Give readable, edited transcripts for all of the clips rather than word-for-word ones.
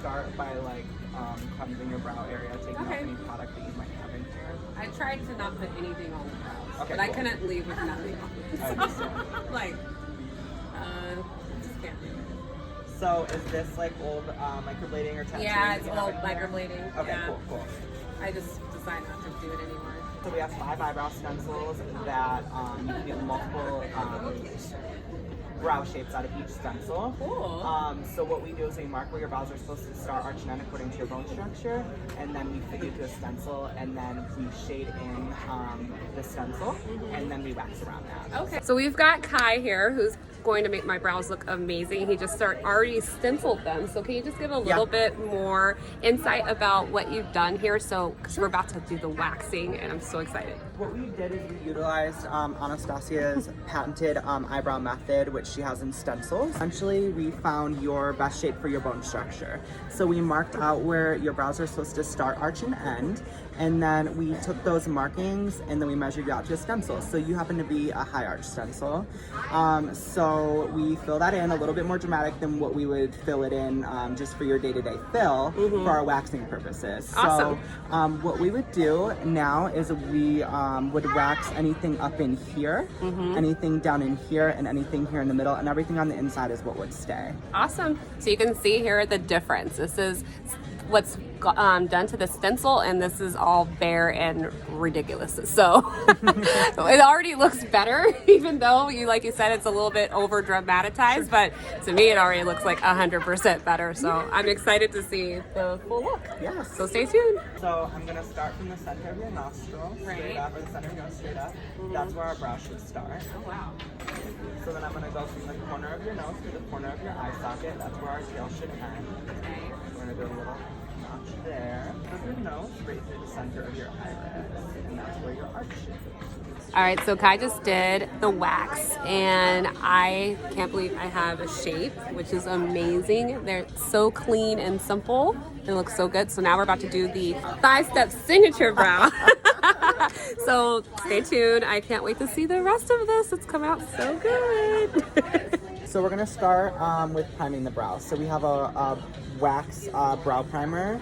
start by like cleansing your brow area, taking off any product that you might have in here. I tried to not put anything on the brows, Okay, but I cool. couldn't leave with nothing on. I understand. Like, just can't do it. So is this like old microblading or tattooing? Yeah, it's you have old in here? microblading. Okay, Yeah. cool. I just decided not to do it anymore. So we have 5 eyebrow stencils that you can get multiple brow shapes out of each stencil. Cool. So what we do is we mark where your brows are supposed to start arching in according to your bone structure, and then we fit you to a stencil, and then we shade in the stencil, and then we wax around that. Okay. So we've got Kai here, who's going to make my brows look amazing. He just already stenciled them. So can you just give a little bit more insight about what you've done here? So, because we're about to do the waxing, and I'm so excited. What we did is we utilized Anastasia's patented eyebrow method, which she has in stencils. Essentially, we found your best shape for your bone structure. So we marked out where your brows are supposed to start, arch, and end. And then we took those markings and then we measured you out to a stencil. So you happen to be a high arch stencil. So we fill that in a little bit more dramatic than what we would fill it in just for your day-to-day fill for our waxing purposes. Awesome. So what we would do now is we would wax anything up in here, anything down in here, and anything here in the middle, and everything on the inside is what would stay. Awesome. So you can see here the difference. This is what's done to the stencil, and this is all bare and ridiculous. So it already looks better, even though like you said, it's a little bit over dramatized, but to me it already looks like 100% better. So I'm excited to see the full look. Yes. So stay tuned. So I'm gonna start from the center of your nostril, straight up, or the center of your nose straight up. That's where our brow should start. Oh wow. So then I'm gonna go from the corner of your nose to the corner of your eye socket. That's where our tail should end. Okay. We're gonna do a little notch there. Of your nose, right through the center of your iris, and that's where your arch should be. All right, so Kai just did the wax, and I can't believe I have a shape, which is amazing. They're so clean and simple. It looks so good. So now we're about to do the 5-step signature brow. So stay tuned. I can't wait to see the rest of this. It's come out so good. So we're gonna start with priming the brow. So we have a wax brow primer.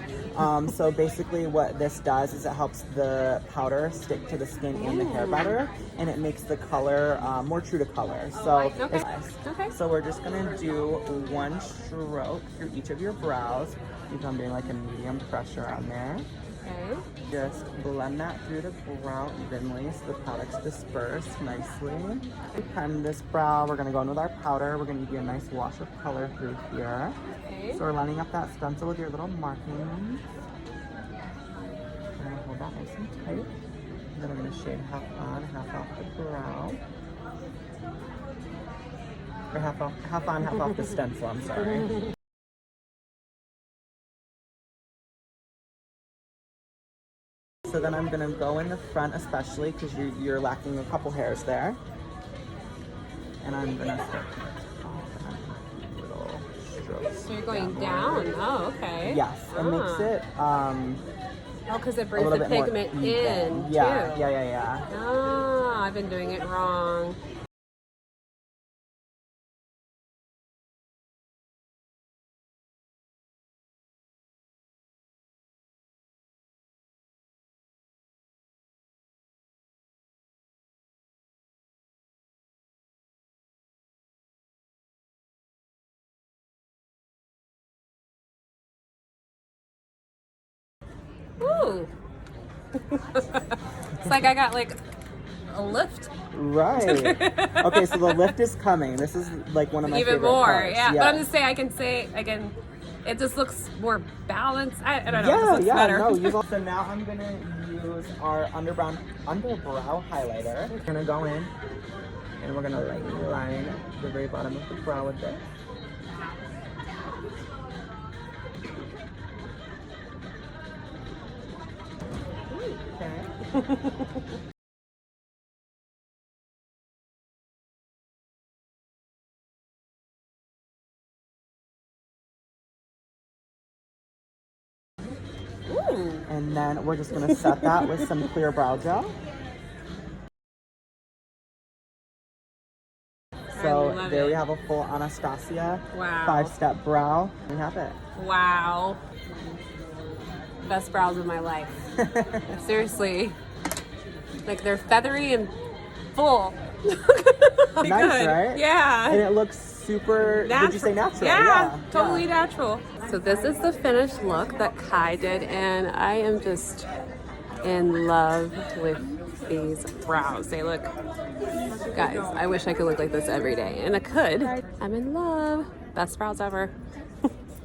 So basically what this does is it helps the powder stick to the skin and the hair better, and it makes the color more true to color. So it's nice. Okay. So we're just gonna do 1 stroke through each of your brows. I'm doing like a medium pressure on there. Okay. Just blend that through the brow evenly so the products disperse nicely. We prime this brow. We're gonna go in with our powder. We're gonna give you a nice wash of color through here. Okay. So we're lining up that stencil with your little markings. And hold that nice and tight. And then we're gonna shade half on, half off the brow. Or half on, half off the stencil, I'm sorry. So then I'm gonna go in the front especially because you're lacking a couple hairs there. And I'm gonna start little strokes. So you're going down. Oh, okay. Yes, it makes it Oh, because it a brings little the bit more pigment even. in Yeah, too. yeah. Oh, I've been doing it wrong. Ooh. It's like I got like a lift. Right. Okay, so the lift is coming. This is like one of my Even favorite more, parts. yeah. But I'm just saying, I can. It just looks more balanced. I don't know. It just looks better. So now I'm gonna use our underbrow highlighter. We're gonna go in and we're gonna lightly line the very bottom of the brow with this. Okay. Ooh. And then we're just gonna set that with some clear brow gel. So love there it. we have a full Anastasia Wow. 5-step brow. We have it. Wow. Best brows of my life. Seriously. Like they're feathery and full. Nice, Good. right? Yeah. And it looks super, did you say natural? Yeah, totally natural. So this is the finished look that Kai did, and I am just in love with these brows. They look, guys, I wish I could look like this every day, and I could. I'm in love. Best brows ever.